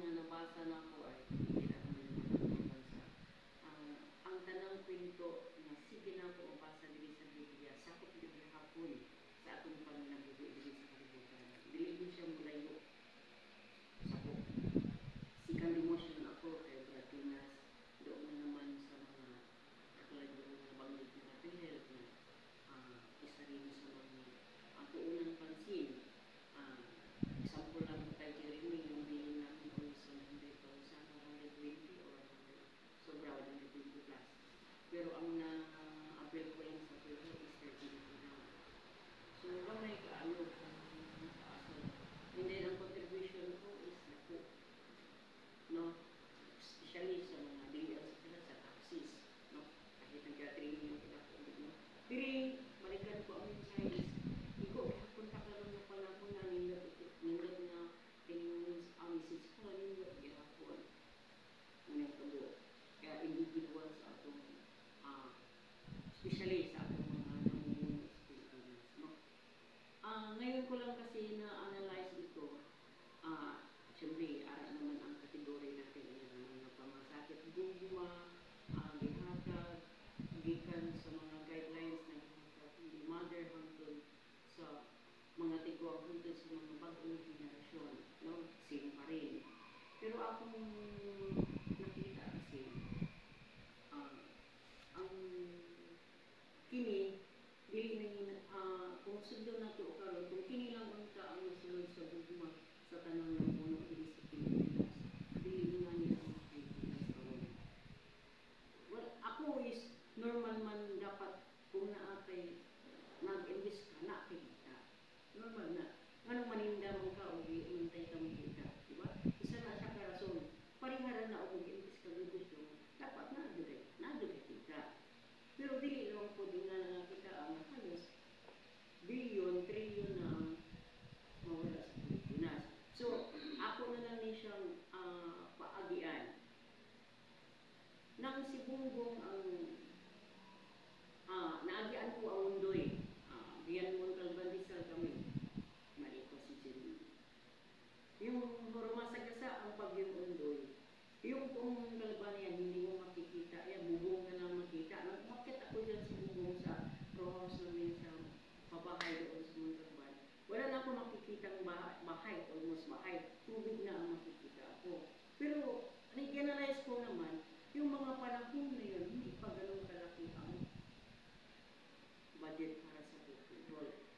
nga nabasa na ko ay hindi na naman yung bansa. Ang tanang kwento na sige na ko mabasa dili sa Biblia, sakop dili hapon sa atong pananabuhi dili sa kalibutan. Dili din siya mulayo. Sakop. Sikang demotion ako kay Bratinas, doon na naman sa mga katulad yung mga banggit na PhilHealth na isa rin sa mga ang unang pansin. Example lang po kay Jeremy, yung bilhin namin ko sa 100,000, 120 or sobra 120 plus. Pero ang na-apply ko lang sa PhilHealth is 30 na. So, lang may kaano and then ang contribution ko is naku, no? Especially sa mga DL sa taxis, no? Kahit nag-training yung pinapagod, no? Pero balikan ko ang Chinese, iko punta ka lang na pala ko na nindot na tinunod ang message ko na nindot gihapon. Ngunit ito, kaya individual sa atong especially sa atong mga nangyayong Pilipinas, no? Ngayon ko lang kasi na-analyze ito. Siyempre, naman ang kategory natin ng mga pamasakit gugma, gihatag, gikan sa mga guidelines na gihatag ni Mother hangtod sa mga tigwa hangtod sa mga bagong generasyon, no? Same pa rin. Pero akong nakita kasi, ang kini, dili na kung sundo na ito o karon, kung kini lang unta ang sunod sa gugma sa tanang ng puno dili sa Pilipinas, dili nga niya ang Pilipinas karon. Well, ako is normal man dapat kung naatay nag-invest ka na kita. Normal na. Anong maninda mo ka o iuntay ka mo kita, di ba? Isa na siya karason. Pariharan na o mag-invest ka gusto, dapat na-adugay kita. Pero dili lang po din na kita ang halos bilyon, trilyon na mawala sa Pilipinas. So, ako na lang ni siyang paagian. Nang si Bungbong ang naagian ko ang mundoy. Diyan mo kalbandisal kami. Maliko si Jenny. Yung hurumasagasa ang pagyong undoy. Yung kung kalban yan, hindi mo makikita. Yan, bubong na lang makita. Nagmakit ako dyan sa bubong sa row house namin sa pabahay doon sa Montalban. Wala na ako makikita ng bahay, almost bahay. Tubig na ang makikita ako. Pero, nag-analyze ko naman, yung mga panahon na yun, hindi